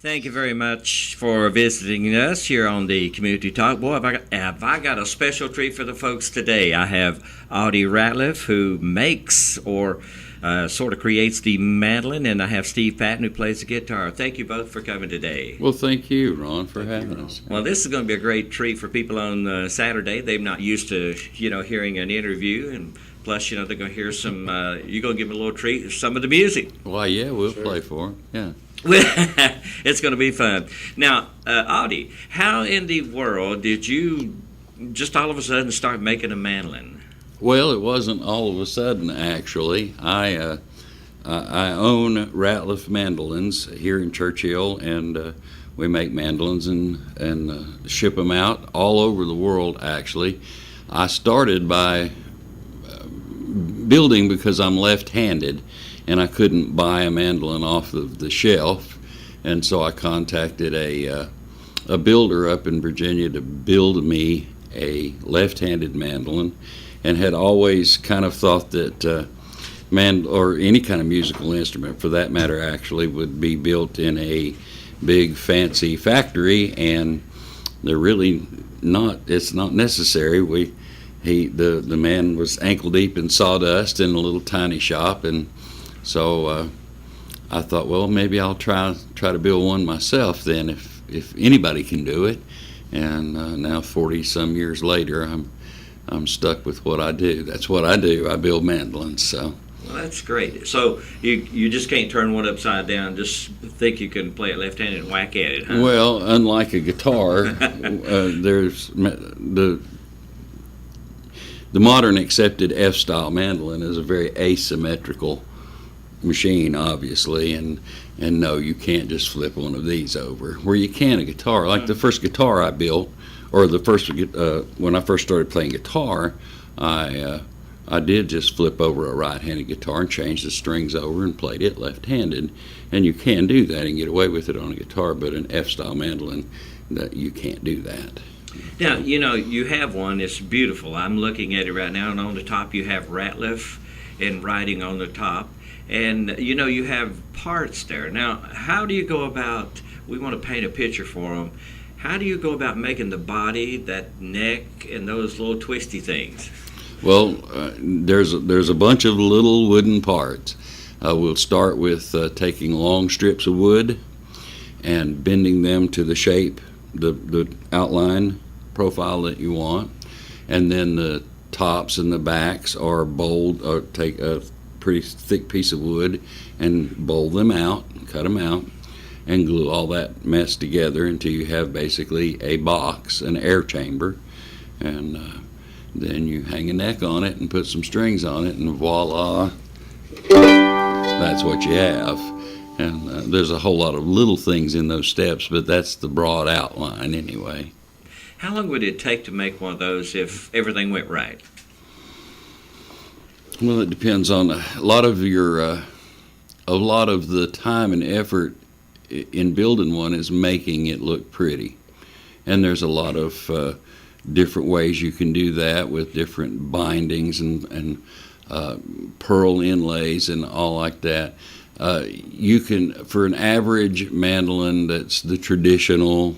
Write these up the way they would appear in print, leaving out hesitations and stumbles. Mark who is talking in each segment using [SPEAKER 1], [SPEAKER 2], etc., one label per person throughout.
[SPEAKER 1] Thank you very much for visiting us here on the Community Talk. Boy, have I got a special treat for the folks today. I have Audey Ratliff, who makes or sort of creates the mandolin, and I have Steve Patton, who plays the guitar. Thank you both for coming today.
[SPEAKER 2] Well, thank you, Ron, for having us.
[SPEAKER 1] Well, this is going to be a great treat for people on Saturday. They're not used to, hearing an interview, and plus, they're going to hear some, you're going to give them a little treat of some of the music.
[SPEAKER 2] Why, yeah, we'll play for them, yeah.
[SPEAKER 1] It's going to be fun. Now, Audey, how in the world did you just all of a sudden start making a mandolin?
[SPEAKER 2] Well, it wasn't all of a sudden, actually. I own Ratliff Mandolins here in Churchill, and we make mandolins and ship them out all over the world, actually. I started by building because I'm left-handed, and I couldn't buy a mandolin off of the shelf, and so I contacted a builder up in Virginia to build me a left-handed mandolin, and had always kind of thought that or any kind of musical instrument, for that matter, actually would be built in a big fancy factory, and they're really not. It's not necessary. The man was ankle deep in sawdust in a little tiny shop, and so I thought, well, maybe I'll try to build one myself then, if anybody can do it. And now 40-some years later, I'm stuck with what I do. That's what I do. I build mandolins. So.
[SPEAKER 1] Well, that's great. So you just can't turn one upside down, just think you can play it left-handed and whack at it, huh?
[SPEAKER 2] Well, unlike a guitar, there's the modern accepted F-style mandolin is a very asymmetrical machine, obviously, and no, you can't just flip one of these over. Where you can a guitar, like the first guitar I built, or the first when I first started playing guitar, I did just flip over a right-handed guitar and change the strings over and played it left-handed, and you can do that and get away with it on a guitar, but an F-style mandolin, that you can't do that.
[SPEAKER 1] Now, you have one. It's beautiful. I'm looking at it right now, and on the top you have Ratliff in writing on the top. And, you have parts there. Now, how do you go about, we want to paint a picture for them, how do you go about making the body, that neck, and those little twisty things?
[SPEAKER 2] Well, there's a bunch of little wooden parts. We'll start with taking long strips of wood and bending them to the shape, the outline profile that you want. And then the tops and the backs are bowled, or take a pretty thick piece of wood and bowl them out, cut them out, and glue all that mess together until you have basically a box, an air chamber, and then you hang a neck on it and put some strings on it, and voila, that's what you have. And there's a whole lot of little things in those steps, but that's the broad outline anyway.
[SPEAKER 1] How long would it take to make one of those if everything went right?
[SPEAKER 2] Well, it depends on a lot of the time and effort in building one is making it look pretty, and there's a lot of different ways you can do that with different bindings and pearl inlays and all like that. You can, for an average mandolin that's the traditional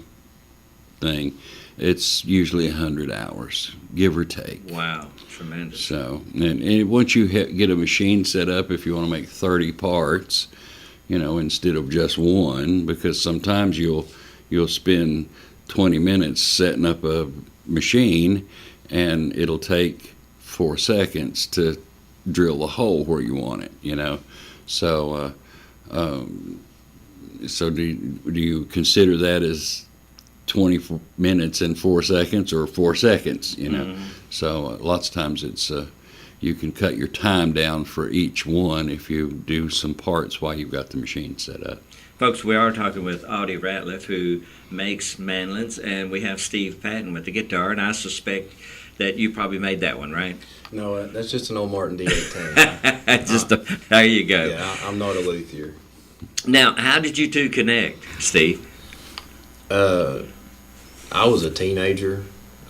[SPEAKER 2] thing, it's usually 100 hours, give or take.
[SPEAKER 1] Wow, tremendous.
[SPEAKER 2] So, and once you get a machine set up, if you want to make 30 parts, instead of just one, because sometimes you'll spend 20 minutes setting up a machine, and it'll take 4 seconds to drill the hole where you want it, So, so do you consider that as 20 minutes and 4 seconds, or 4 seconds,
[SPEAKER 1] Mm-hmm.
[SPEAKER 2] So lots of times it's you can cut your time down for each one if you do some parts while you've got the machine set up.
[SPEAKER 1] Folks, we are talking with Audey Ratliff, who makes mandolins, and we have Steve Patton with the guitar, and I suspect that you probably made that one, right?
[SPEAKER 3] No, that's just an old Martin D18.
[SPEAKER 1] There you go.
[SPEAKER 3] Yeah, I'm not a luthier.
[SPEAKER 1] Now, how did you two connect, Steve?
[SPEAKER 3] I was a teenager.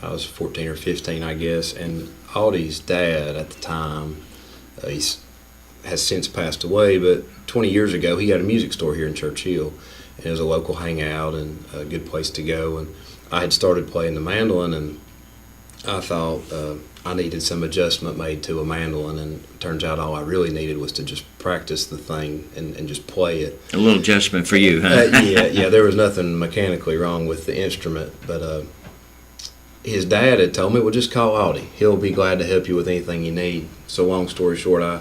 [SPEAKER 3] I was 14 or 15, I guess, and Audey's dad at the time, has since passed away, but 20 years ago he had a music store here in Churchill, It was a local hangout and a good place to go. And I had started playing the mandolin, and I thought I needed some adjustment made to a mandolin, and it turns out all I really needed was to just practice the thing and just play it.
[SPEAKER 1] A little adjustment for you, huh?
[SPEAKER 3] Yeah, there was nothing mechanically wrong with the instrument, but his dad had told me, well, just call Audey. He'll be glad to help you with anything you need. So long story short, I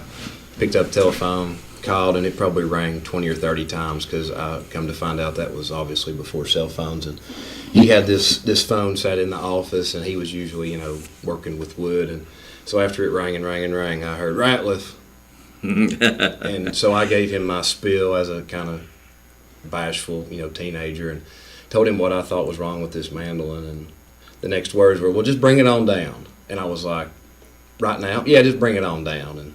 [SPEAKER 3] picked up the telephone, called, and it probably rang 20 or 30 times, because I come to find out that was obviously before cell phones. And he had this phone sat in the office, and he was usually, working with wood. And so after it rang and rang and rang, I heard Ratliff. And so I gave him my spiel as a kind of bashful, teenager, and told him what I thought was wrong with this mandolin. And the next words were, well, just bring it on down. And I was like, right now? Yeah, just bring it on down. And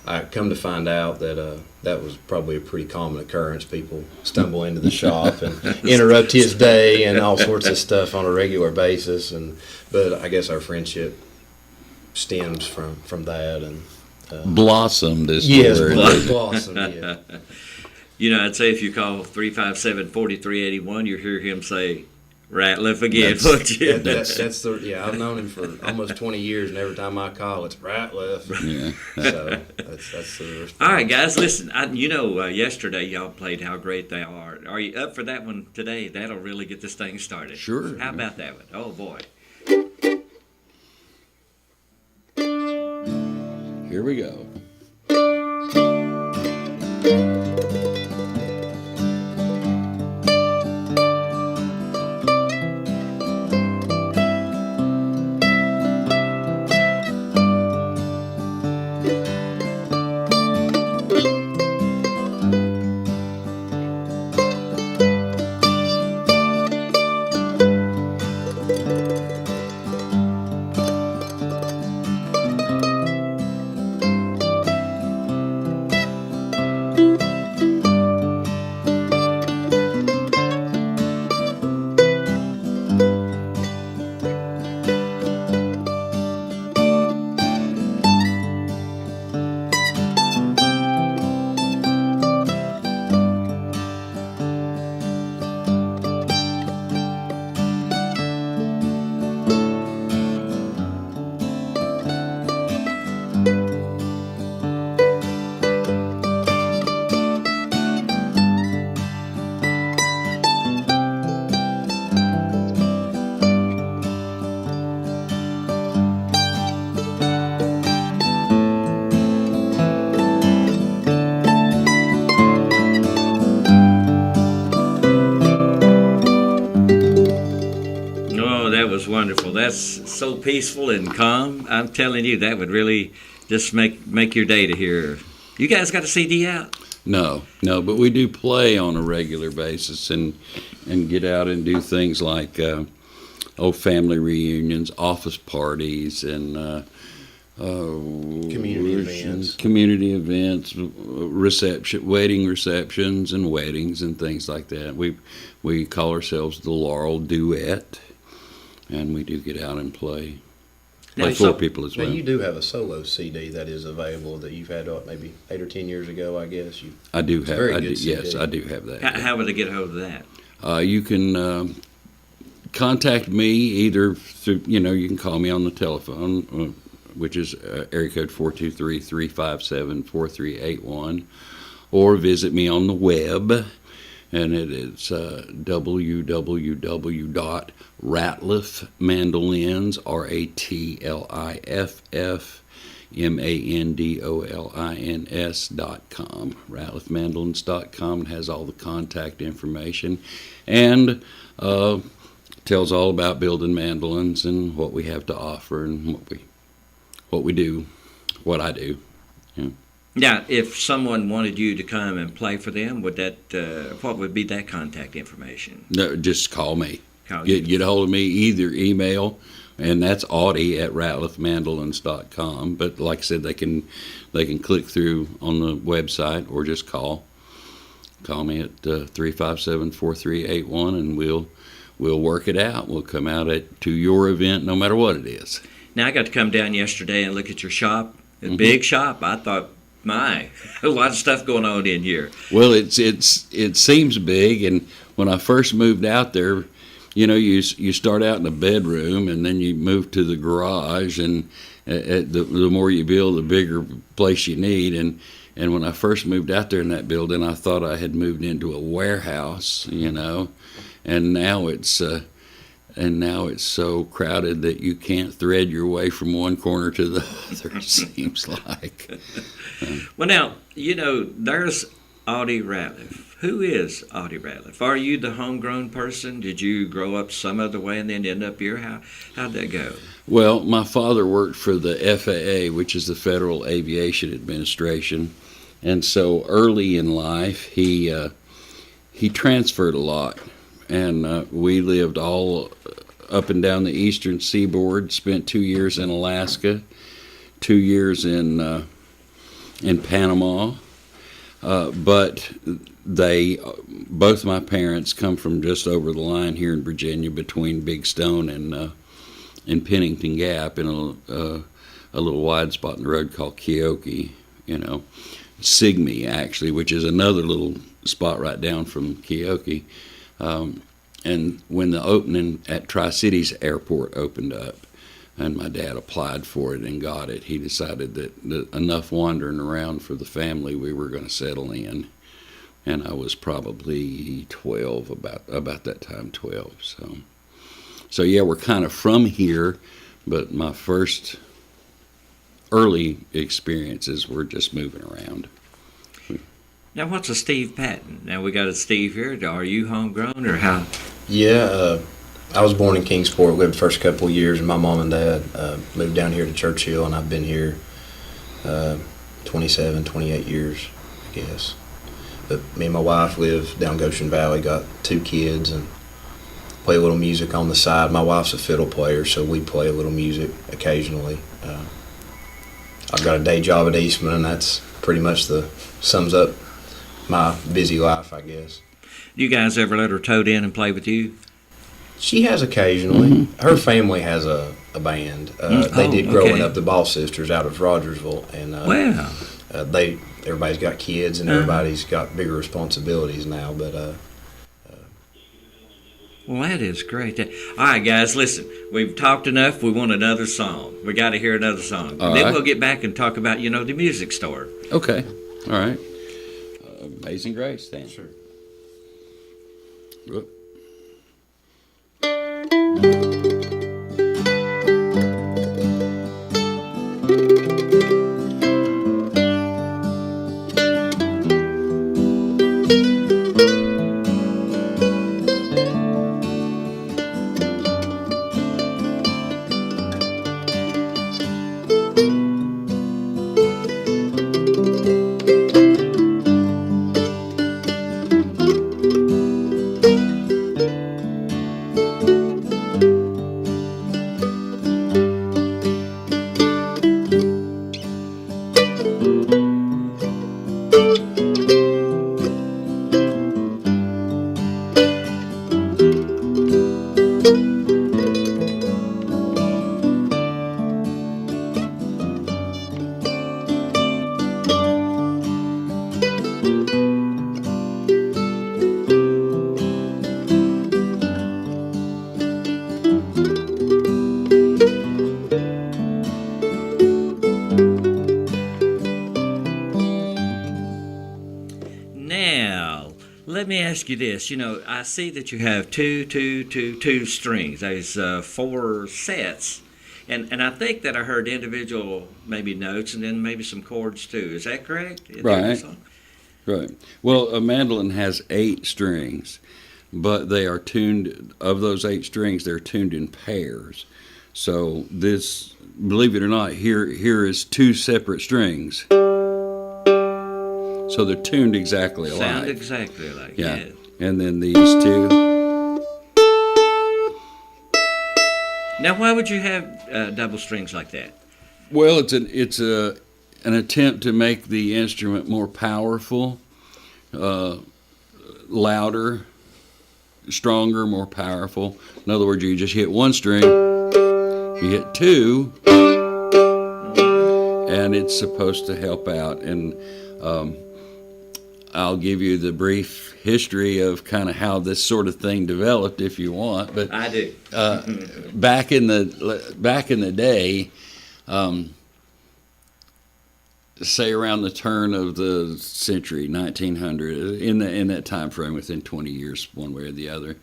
[SPEAKER 3] I come to find out that that was probably a pretty common occurrence. People stumble into the shop and interrupt his day and all sorts of stuff on a regular basis. But I guess our friendship stems from that. And
[SPEAKER 2] blossomed is the
[SPEAKER 3] yes,
[SPEAKER 2] word.
[SPEAKER 3] blossomed, yeah.
[SPEAKER 1] I'd say if you call 357-4381, you hear him say, Ratliff again,
[SPEAKER 3] That's
[SPEAKER 1] won't you?
[SPEAKER 3] I've known him for almost 20 years, and every time I call, it's Ratliff.
[SPEAKER 2] Yeah.
[SPEAKER 3] So that's the response.
[SPEAKER 1] All right, guys, listen. Yesterday y'all played How Great They Are. Are you up for that one today? That'll really get this thing started.
[SPEAKER 2] Sure.
[SPEAKER 1] How about that one? Oh, boy.
[SPEAKER 2] Here we go.
[SPEAKER 1] Wonderful. That's so peaceful and calm. I'm telling you, that would really just make your day to hear. You guys got a CD out?
[SPEAKER 2] No, but we do play on a regular basis and get out and do things like family reunions, office parties, and community events, wedding receptions, and weddings and things like that. We call ourselves the Laurel Duet. And we do get out and play. Play for people as well.
[SPEAKER 3] Now, you do have a solo CD that is available that you've had maybe 8 or 10 years ago, I guess.
[SPEAKER 2] I do have.
[SPEAKER 3] Yes,
[SPEAKER 2] I do have that.
[SPEAKER 1] How would I get a hold of that?
[SPEAKER 2] You can contact me either through, you can call me on the telephone, which is area code 423-357-4381, or visit me on the web. And it is www.Ratliff Mandolins, RATLIFF Mandolins.com. It has all the contact information and tells all about building mandolins and what we have to offer and what we do, what I do. Yeah.
[SPEAKER 1] Now, if someone wanted you to come and play for them, what would be that contact information?
[SPEAKER 2] No, just call me. Get a hold of me, either email, and that's Audey at ratliffmandolins.com. But like I said, they can click through on the website or just call me at 357-4381, and we'll work it out. We'll come out to your event, no matter what it is.
[SPEAKER 1] Now, I got to come down yesterday and look at your shop. A big shop. I thought My, a lot of stuff going on in here.
[SPEAKER 2] Well, it seems big, and when I first moved out there, you start out in a bedroom, and then you move to the garage, and the more you build, the bigger place you need. And when I first moved out there in that building, I thought I had moved into a warehouse, and now it's so crowded that you can't thread your way from one corner to the other. It seems like.
[SPEAKER 1] Well, now there's Audey Ratliff. Who is Audey Ratliff? Are you the homegrown person? Did you grow up some other way and then end up here? How'd that go?
[SPEAKER 2] Well, my father worked for the FAA, which is the Federal Aviation Administration, and so early in life he transferred a lot, and we lived all up and down the eastern seaboard. Spent 2 years in Alaska, 2 years in Panama. But both my parents come from just over the line here in Virginia, between Big Stone and Pennington Gap, in a little wide spot in the road called Keokee. Sigmy, actually, which is another little spot right down from Keokee. And when the opening at Tri-Cities Airport opened up, and my dad applied for it and got it, he decided that enough wandering around for the family, we were going to settle in. And I was probably 12, about that time, 12. So yeah, we're kind of from here, but my first early experiences were just moving around.
[SPEAKER 1] Now, what's a Steve Patton? Now, we got a Steve here. Are you homegrown or how?
[SPEAKER 3] Yeah, I was born in Kingsport, lived the first couple of years, and my mom and dad moved down here to Churchill, and I've been here 27, 28 years, I guess. But me and my wife live down Goshen Valley, got 2 kids, and play a little music on the side. My wife's a fiddle player, so we play a little music occasionally. I've got a day job at Eastman, and that's pretty much sums up my busy life, I guess.
[SPEAKER 1] You guys ever let her tote in and play with you?
[SPEAKER 3] She has occasionally. Mm-hmm. Her family has a band. They did growing up, the Boss Sisters out of Rogersville, and
[SPEAKER 1] wow.
[SPEAKER 3] Everybody's got kids and everybody's got bigger responsibilities now. But
[SPEAKER 1] well, that is great. All right, guys, listen. We've talked enough. We want another song. We got to hear another song. Then we'll get back and talk about the music store.
[SPEAKER 2] Okay. All right. Amazing Grace, then.
[SPEAKER 3] Sure.
[SPEAKER 2] Whoop.
[SPEAKER 1] Let me ask you this. I see that you have two strings. There's 4 sets. And I think that I heard individual maybe notes and then maybe some chords too. Is that correct?
[SPEAKER 2] Right. Right. Well, a mandolin has 8 strings, but they are tuned, of those 8 strings, they're tuned in pairs. So this, believe it or not, here is 2 separate strings. So they're tuned exactly alike.
[SPEAKER 1] Sound exactly alike.
[SPEAKER 2] Yeah. And then these 2.
[SPEAKER 1] Now, why would you have double strings like that?
[SPEAKER 2] Well, it's an attempt to make the instrument more powerful, louder, stronger, more powerful. In other words, you just hit 1 string, you hit 2, and it's supposed to help out. And I'll give you the brief history of kind of how this sort of thing developed, if you want. But
[SPEAKER 1] I do.
[SPEAKER 2] Back in the day, say around the turn of the century, 1900, in that time frame, within 20 years, one way or the other,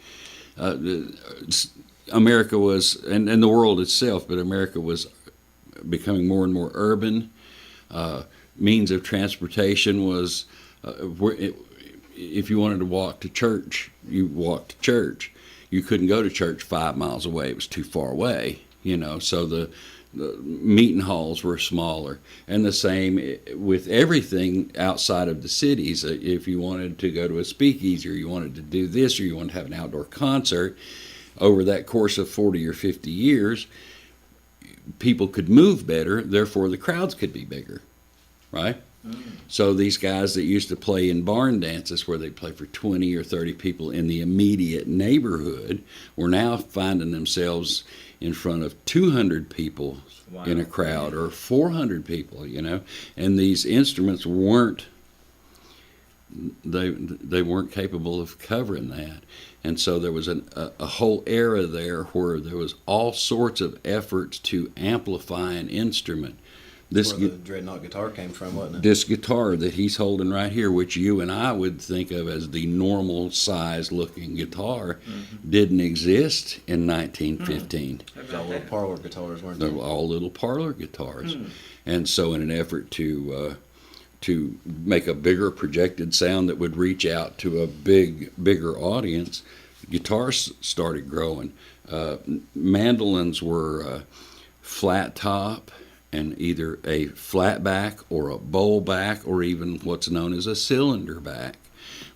[SPEAKER 2] America was, and the world itself, but America was becoming more and more urban. Means of transportation was, if you wanted to walk to church, you walked to church. You couldn't go to church 5 miles away; it was too far away. So the meeting halls were smaller, and the same with everything outside of the cities. If you wanted to go to a speakeasy, or you wanted to do this, or you wanted to have an outdoor concert, over that course of 40 or 50 years, people could move better, therefore the crowds could be bigger, right? So these guys that used to play in barn dances where they play for 20 or 30 people in the immediate neighborhood were now finding themselves in front of 200 people in a crowd, or 400 people, and these instruments weren't capable of covering that. And so there was a whole era there where there was all sorts of efforts to amplify an instrument.
[SPEAKER 3] This where the dreadnought guitar came from, wasn't it?
[SPEAKER 2] This guitar that he's holding right here, which you and I would think of as the normal size looking guitar, didn't exist in 1915.
[SPEAKER 3] They were all little parlor guitars, weren't they?
[SPEAKER 2] They were all little parlor guitars. And so in an effort to make a bigger projected sound that would reach out to a bigger audience, guitars started growing. Mandolins were flat top, and either a flat back or a bowl back, or even what's known as a cylinder back,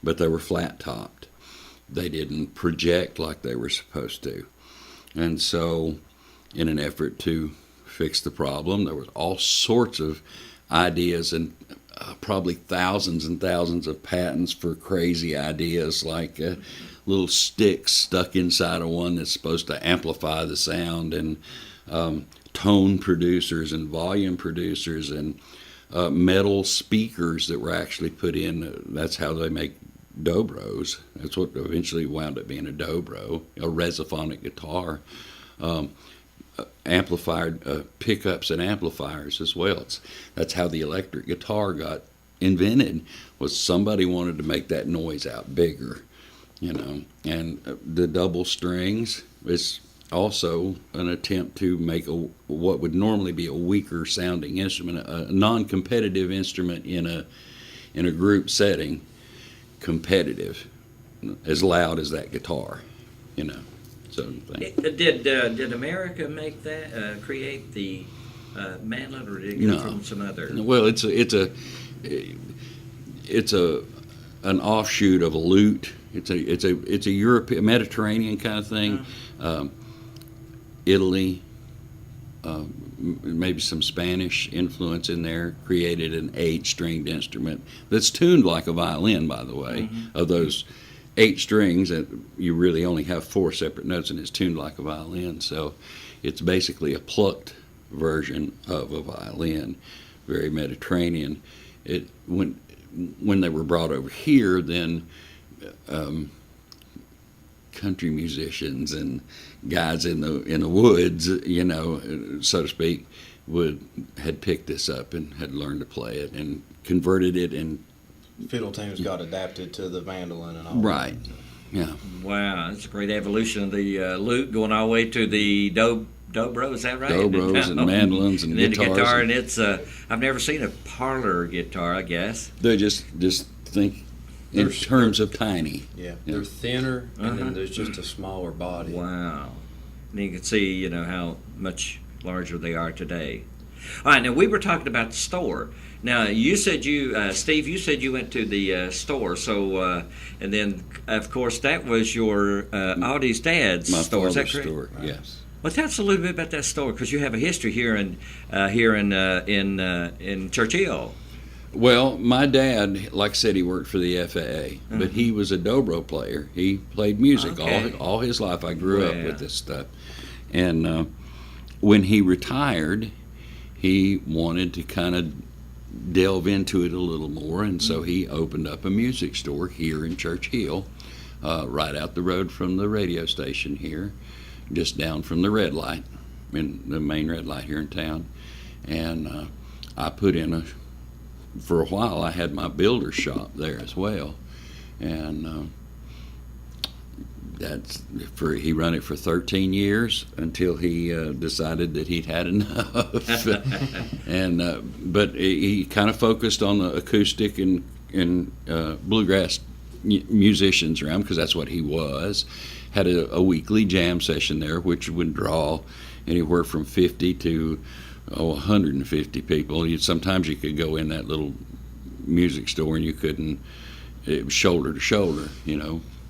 [SPEAKER 2] but they were flat topped. They didn't project like they were supposed to. And so in an effort to fix the problem, there was all sorts of ideas, and probably thousands and thousands of patents for crazy ideas, like little sticks stuck inside of one that's supposed to amplify the sound, and tone producers and volume producers, and metal speakers that were actually put in. That's how they make dobros. That's what eventually wound up being a dobro, a resophonic guitar. Amplified pickups and amplifiers as well. That's how the electric guitar got invented, was somebody wanted to make that noise out bigger, and the double strings is also an attempt to make what would normally be a weaker sounding instrument, a non-competitive instrument in a group setting, competitive, as loud as that guitar, So
[SPEAKER 1] did America make that create the mandolin, or did it come from some other?
[SPEAKER 2] Well, it's an offshoot of a lute. It's a European, Mediterranean kind of thing. Italy, maybe some Spanish influence in there, created an 8-stringed instrument that's tuned like a violin, by the way. Of those 8 strings, that you really only have 4 separate notes, and it's tuned like a violin. So it's basically a plucked version of a violin, very Mediterranean. When they were brought over here, then country musicians and guys in the woods, so to speak, had picked this up and had learned to play it and converted it, and
[SPEAKER 3] fiddle tunes got adapted to the mandolin and all.
[SPEAKER 2] Right. Yeah.
[SPEAKER 1] Wow, that's a great evolution of the lute, going all the way to the dobro. Is that right?
[SPEAKER 2] Dobros and mandolins and
[SPEAKER 1] then
[SPEAKER 2] guitars.
[SPEAKER 1] The guitar, and it's I've never seen a parlor guitar, I guess.
[SPEAKER 2] They just think in terms of tiny.
[SPEAKER 3] Yeah, they're thinner, and then there's just a smaller body.
[SPEAKER 1] Wow. And you can see, how much larger they are today. All right, now we were talking about the store. Now, you said Steve, you said you went to the store, so, and then, of course, that was your Audey's dad's store. Is that correct?
[SPEAKER 2] Store, yes.
[SPEAKER 1] Well, tell us a little bit about that store, because you have a history here in Churchill.
[SPEAKER 2] Well, my dad, like I said, he worked for the FAA, but he was a dobro player. He played music all his life. I grew up with this stuff. And when he retired, he wanted to kind of delve into it a little more, and so he opened up a music store here in Church Hill, right out the road from the radio station here, just down from the red light, in the main red light here in town. And I put in for a while I had my builder shop there as well, and he run it for 13 years until he decided that he'd had enough. And but he kind of focused on the acoustic and bluegrass musicians around, because that's what he was. Had a weekly jam session there, which would draw anywhere from 50 to 150 people. Sometimes you could go in that little music store and you couldn't. It was shoulder to shoulder,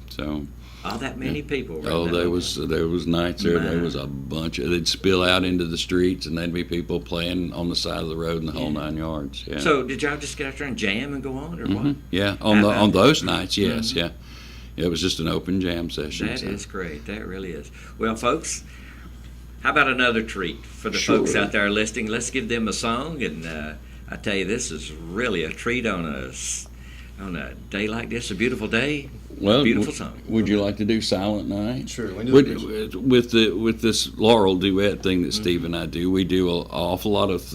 [SPEAKER 2] So.
[SPEAKER 1] Oh, that many people. Right?
[SPEAKER 2] Oh, there was nights there. There was a bunch. They'd spill out into the streets, and there'd be people playing on the side of the road in the whole 9 yards. Yeah.
[SPEAKER 1] So, did y'all just get out there and jam and go on, or what?
[SPEAKER 2] Yeah, on those nights, yes, yeah. It was just an open jam session.
[SPEAKER 1] That is great. That really is. Well, folks, how about another treat for the folks out there listening? Let's give them a song, and I tell you, this is really a treat on a day like this, a beautiful day.
[SPEAKER 2] Well,
[SPEAKER 1] beautiful song.
[SPEAKER 2] Would you like to do Silent Night?
[SPEAKER 3] Sure.
[SPEAKER 2] With this Laurel Duet thing that Steve and I do, we do an awful lot of,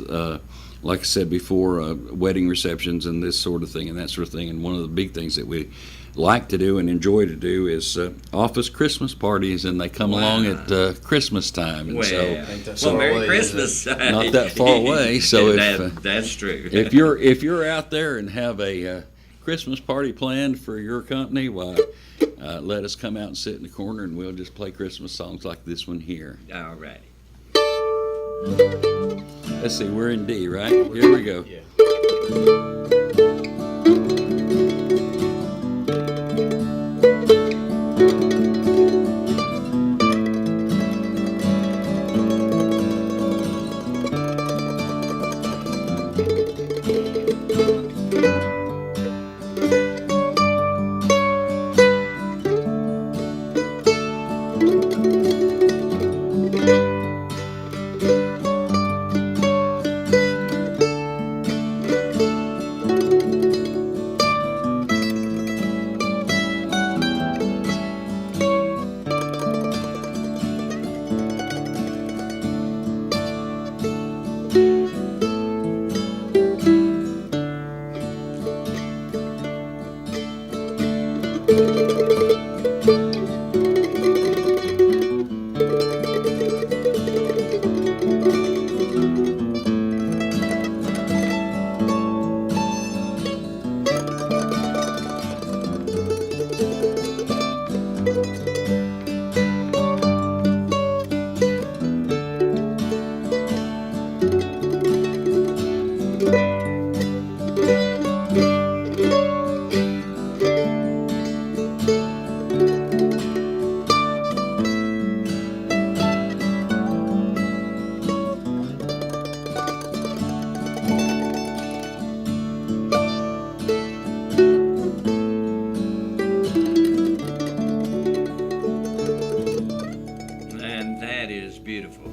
[SPEAKER 2] like I said before, wedding receptions and this sort of thing and that sort of thing. And one of the big things that we like to do and enjoy to do is office Christmas parties, and they come along at Christmas time. And
[SPEAKER 1] Merry Christmas!
[SPEAKER 2] Not that far away. So
[SPEAKER 1] that's true.
[SPEAKER 2] If you're out there and have a Christmas party planned for your company, why, let us come out and sit in the corner, and we'll just play Christmas songs like this one here.
[SPEAKER 1] All righty.
[SPEAKER 2] Let's see, we're in D, right? Here we go.
[SPEAKER 3] Yeah.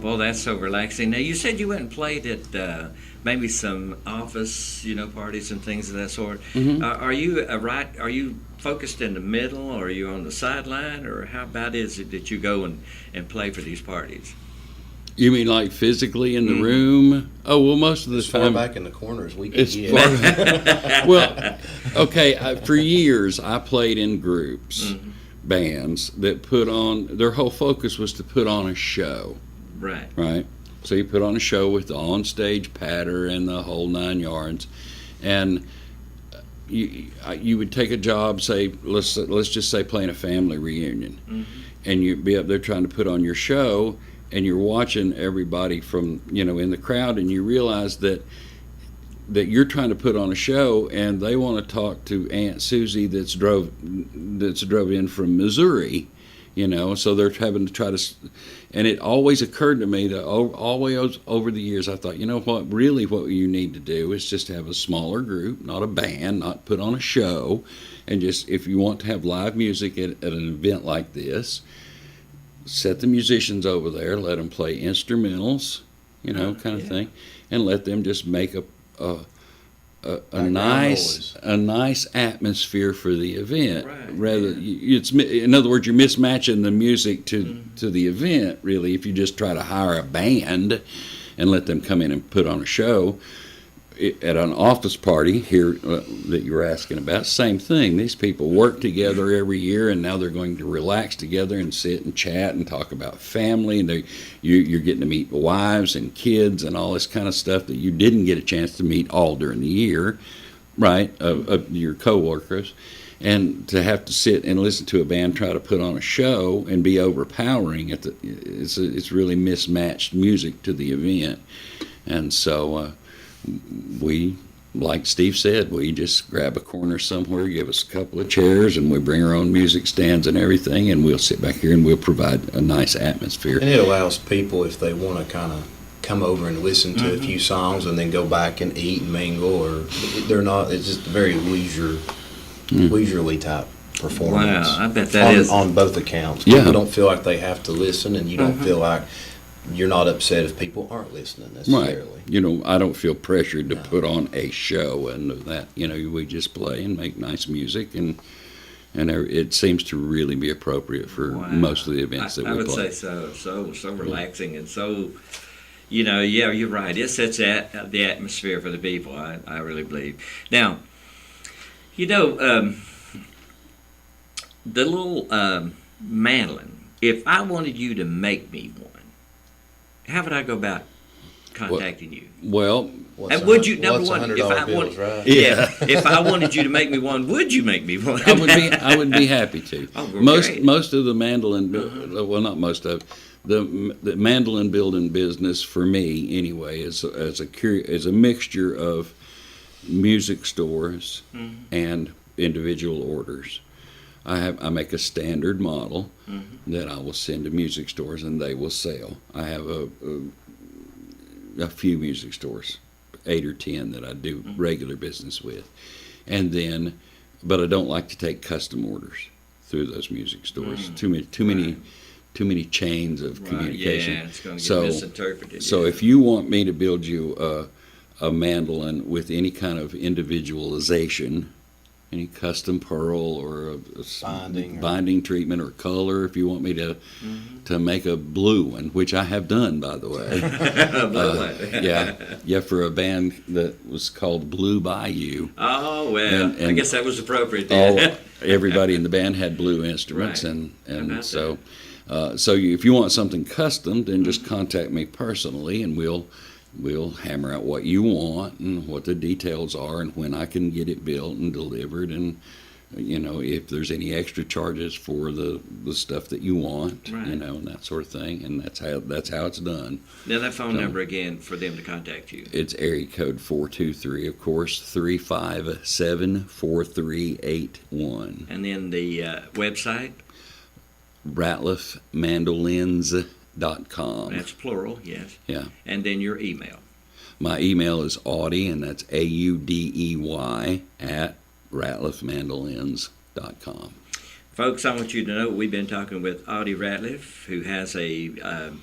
[SPEAKER 1] Well, that's so relaxing. Now, you said you went and played at maybe some office, parties and things of that sort.
[SPEAKER 2] Mm-hmm.
[SPEAKER 1] Are you focused in the middle, or are you on the sideline, or how about is it that you go and play for these parties?
[SPEAKER 2] You mean like physically in the room? Oh, well, most of the
[SPEAKER 3] far
[SPEAKER 2] time.
[SPEAKER 3] back in the corners we
[SPEAKER 2] It's
[SPEAKER 3] can
[SPEAKER 2] far. Well, okay. For years, I played in groups, bands that put on. Their whole focus was to put on a show.
[SPEAKER 1] Right.
[SPEAKER 2] Right. So you put on a show with the on-stage patter and the whole 9 yards, and you would take a job, say let's just say playing a family reunion, and you'd be up there trying to put on your show. And you're watching everybody from, in the crowd, and you realize that you're trying to put on a show, and they want to talk to Aunt Susie that's drove in from Missouri, so they're having to try to, and it always occurred to me that always over the years, I thought, what you need to do is just have a smaller group, not a band, not put on a show, and just, if you want to have live music at an event like this, set the musicians over there, let them play instrumentals, kind of thing, and let them just make a
[SPEAKER 3] noise.
[SPEAKER 2] nice atmosphere for the event.
[SPEAKER 1] Right.
[SPEAKER 2] It's in other words, you're mismatching the music to the event. Really, if you just try to hire a band and let them come in and put on a show. At an office party here that you were asking about, same thing. These people work together every year, and now they're going to relax together and sit and chat and talk about family. And you're getting to meet wives and kids and all this kind of stuff that you didn't get a chance to meet all during the year, right? Of your coworkers, and to have to sit and listen to a band try to put on a show and be overpowering it's really mismatched music to the event, and so. We, like Steve said, we just grab a corner somewhere, give us a couple of chairs, and we bring our own music stands and everything, and we'll sit back here and we'll provide a nice atmosphere.
[SPEAKER 3] And it allows people, if they want to kind of come over and listen to a few songs and then go back and eat and mingle, or they're not, it's just a very leisurely type performance.
[SPEAKER 1] Wow, I bet that is.
[SPEAKER 3] On both accounts.
[SPEAKER 2] Yeah.
[SPEAKER 3] People don't feel like they have to listen, and you don't feel like you're not upset if people aren't listening necessarily.
[SPEAKER 2] Right. I don't feel pressured to put on a show and that. We just play and make nice music, and it seems to really be appropriate for most of the events that we play.
[SPEAKER 1] I would say so relaxing and so. Yeah, you're right. It sets the atmosphere for the people. I really believe. Now, the little mandolin. If I wanted you to make me one, how would I go about contacting you?
[SPEAKER 2] Well,
[SPEAKER 1] and would you, number
[SPEAKER 3] what's
[SPEAKER 1] one,
[SPEAKER 3] $100
[SPEAKER 1] if I
[SPEAKER 3] bills,
[SPEAKER 1] wanted,
[SPEAKER 3] right?
[SPEAKER 1] if I wanted you to make me one, would you make me one?
[SPEAKER 2] I would be happy to.
[SPEAKER 1] Oh,
[SPEAKER 2] most
[SPEAKER 1] great.
[SPEAKER 2] of the mandolin, well, not most of the mandolin building business for me anyway is a mixture of music stores and individual orders. I make a standard model that I will send to music stores and they will sell. I have a few music stores, 8 or 10 that I do regular business with, but I don't like to take custom orders through those music stores. Too many chains of communication.
[SPEAKER 1] Yeah, it's going to get misinterpreted.
[SPEAKER 2] So if you want me to build you a mandolin with any kind of individualization, any custom pearl or a binding treatment or color, if you want me to make a blue one, which I have done, by the way. Yeah, for a band that was called Blue Bayou.
[SPEAKER 1] Oh, well, and I guess that was appropriate then.
[SPEAKER 2] Everybody in the band had blue instruments,
[SPEAKER 1] Right.
[SPEAKER 2] and so if you want something custom, then just contact me personally, and we'll hammer out what you want and what the details are and when I can get it built and delivered, and if there's any extra charges for the stuff that you want,
[SPEAKER 1] Right.
[SPEAKER 2] and that sort of thing, and that's how it's done.
[SPEAKER 1] Now that phone number again for them to contact you.
[SPEAKER 2] It's area code 423, of course, 357-4381.
[SPEAKER 1] And then the website.
[SPEAKER 2] RatliffMandolins.com.
[SPEAKER 1] That's plural, yes.
[SPEAKER 2] Yeah.
[SPEAKER 1] And then your email.
[SPEAKER 2] My email is Audey, and that's AUDEY at RatliffMandolins.com.
[SPEAKER 1] Folks, I want you to know we've been talking with Audey Ratliff, who has a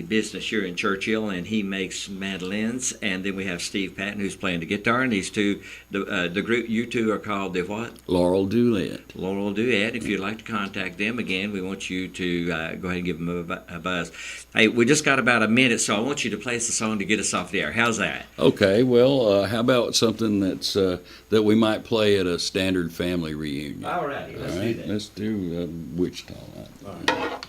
[SPEAKER 1] business here in Churchill, and he makes mandolins. And then we have Steve Patton, who's playing the guitar. And these two, the group, you two are called the what?
[SPEAKER 2] Laurel Duet.
[SPEAKER 1] Laurel Duet. If you'd like to contact them, again, we want you to go ahead and give them a buzz. Hey, we just got about a minute, so I want you to play us a song to get us off the air. How's that?
[SPEAKER 2] Okay, well, how about something that we might play at a standard family reunion?
[SPEAKER 1] All righty, let's do that.
[SPEAKER 2] Let's do Wichita.
[SPEAKER 3] All right.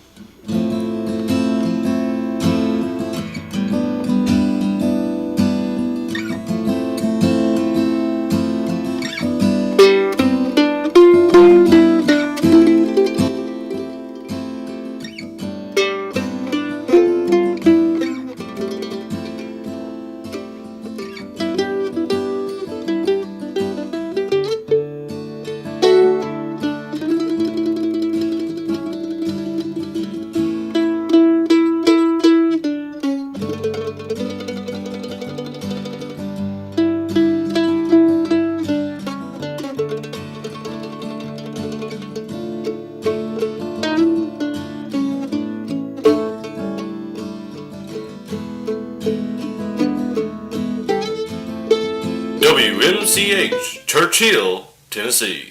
[SPEAKER 4] WMCH, Churchill, Tennessee.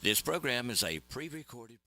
[SPEAKER 5] This program is a pre-recorded